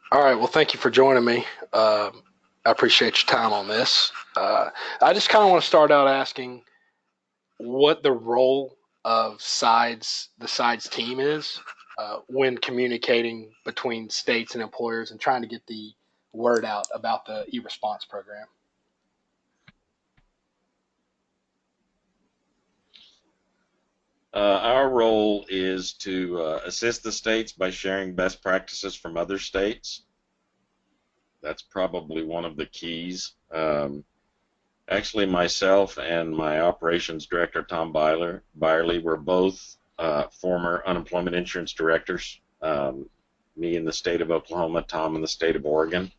All right. Well, thank you for joining me. I appreciate your time on this. I just kind of want to start out asking what the role of the sides team is when communicating between states and employers and trying to get the word out about the e-response program. Our role is to assist the states by sharing best practices from other states. That's probably one of the keys. Actually, myself and my operations director, Tom Byerly, were both former unemployment insurance directors. Me in the state of Oklahoma, Tom in the state of Oregon.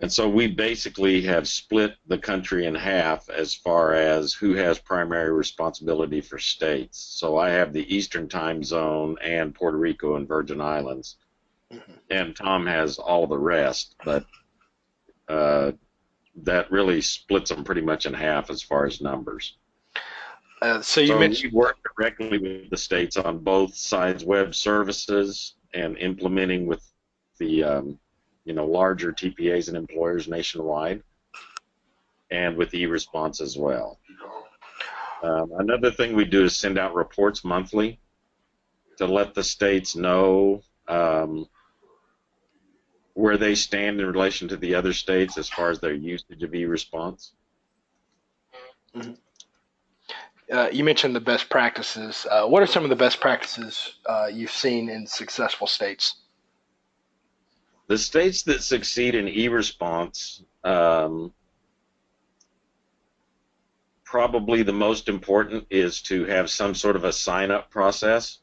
And so we basically have split the country in half as far as who has primary responsibility for states. So I have the Eastern time zone and Puerto Rico and Virgin Islands, Mhm. and Tom has all the rest, but uh, that really splits them pretty much in half as far as numbers. So you So mentioned, we work directly with the states on both sides web services and implementing with the larger TPAs and employers nationwide, and with e-response as well. Another thing we do is send out reports monthly to let the states know where they stand in relation to the other states as far as their usage of e-response. mhm. You mentioned the best practices. What are some of the best practices you've seen in successful states? The states that succeed in e-response, probably the most important is to have some sort of a sign-up process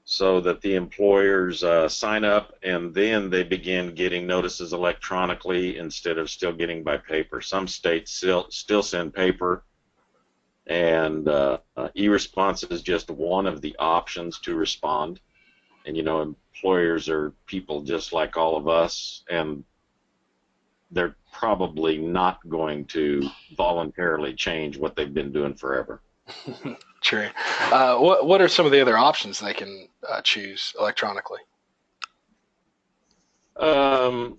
so that the employers sign up and then they begin getting notices electronically instead of still getting by paper. Some states still send paper, and e-response is just one of the options to respond. And employers are people just like all of us, and they're probably not going to voluntarily change what they've been doing forever. True. What are some of the other options they can choose electronically? Um,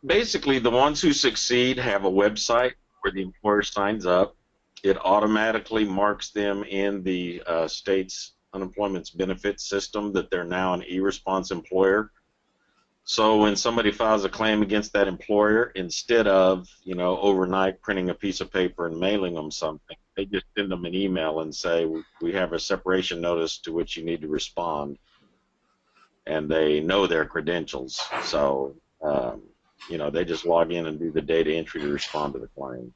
Basically, the ones who succeed have a website where the employer signs up. It automatically marks them in the state's unemployment benefits system that they're now an e-response employer. So when somebody files a claim against that employer, instead of overnight printing a piece of paper and mailing them something, they just send them an email and say, "We have a separation notice to which you need to respond," and they know their credentials. So they just log in and do the data entry to respond to the claim.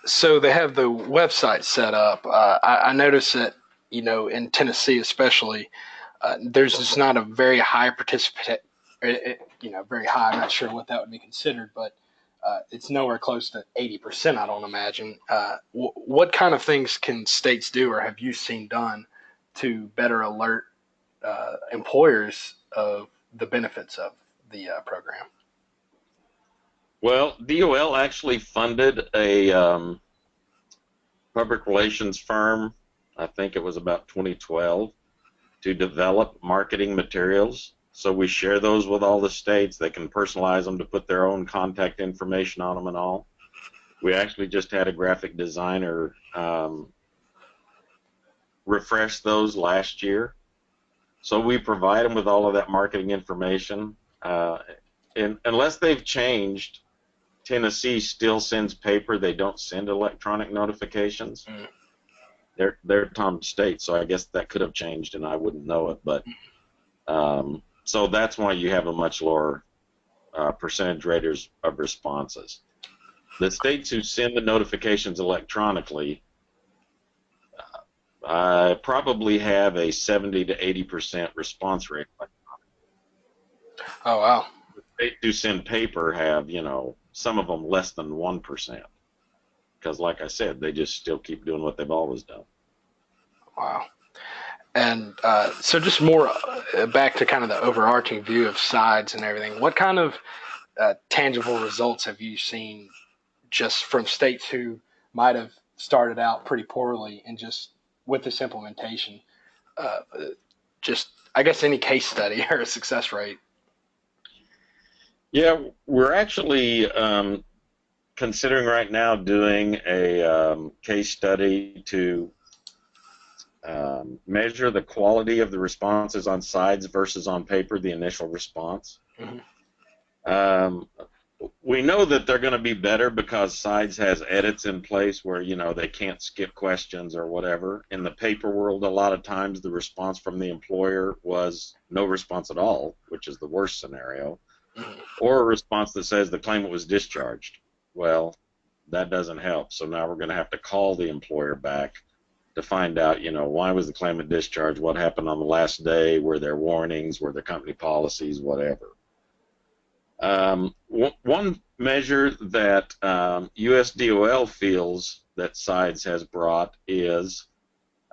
So they have the website set up. I noticed that in Tennessee especially, there's just not a very high participant. Very high. I'm not sure what that would be considered, but it's nowhere close to 80%. I don't imagine. What kind of things can states do, or have you seen done, to better alert employers of the benefits of the program? Well, DOL actually funded a public relations firm, I think it was about 2012, to develop marketing materials. So we share those with all the states. They can personalize them to put their own contact information on them and all. We actually just had a graphic designer refresh those last year. So we provide them with all of that marketing information. And unless they've changed, Tennessee still sends paper. They don't send electronic notifications. Mm. They're Tom State, so I guess that could have changed and I wouldn't know it. But so that's why you have a much lower percentage rate of responses. The states who send the notifications electronically probably have a 70 to 80% response rate. Oh wow. The states who send paper have, some of them less than 1%. Because, like I said, they just still keep doing what they've always done. Wow. And so, just more back to kind of the overarching view of sides and everything. What kind of tangible results have you seen just from states who might have started out pretty poorly and just with this implementation? Uh, just, I guess, any case study or a success rate? Yeah, we're actually considering right now doing a case study to measure the quality of the responses on sides versus on paper, the initial response. Mm-hmm. We know that they're going to be better because sides has edits in place where, you know, they can't skip questions or whatever. In the paper world, a lot of times the response from the employer was no response at all, which is the worst scenario, Mm-hmm. or a response that says the claimant was discharged. Well, that doesn't help. So now we're going to have to call the employer back to find out, you know, why was the claimant discharged, what happened on the last day, were there warnings, were there company policies, whatever. One measure that USDOL feels that SIDES has brought is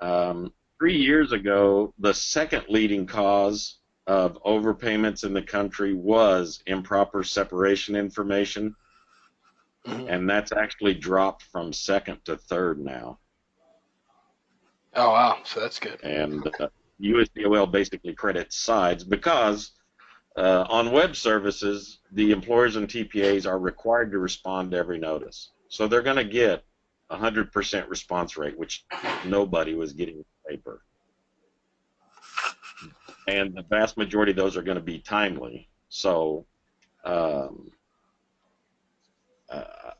3 years ago, the second leading cause of overpayments in the country was improper separation information, Mm-hmm. and that's actually dropped from second to third now. Oh, wow. So that's good. And USDOL basically credits SIDES because on web services, the employers and TPAs are required to respond to every notice. So they're going to get 100% response rate, which nobody was getting in paper. And the vast majority of those are going to be timely. So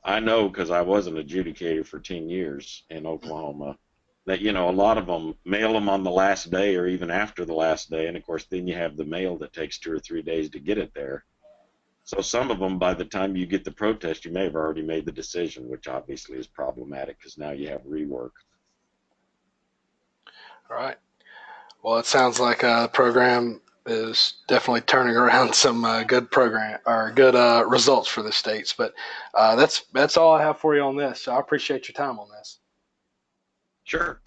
I know, because I was an adjudicator for 10 years in Oklahoma, that, you know, a lot of them mail them on the last day or even after the last day. And of course, then you have the mail that takes 2 or 3 days to get it there. So some of them, by the time you get the protest, you may have already made the decision, which obviously is problematic because now you have rework. All right. Well, it sounds like the program is definitely turning around some good program or good results for the states. But that's all I have for you on this. So I appreciate your time on this. Sure.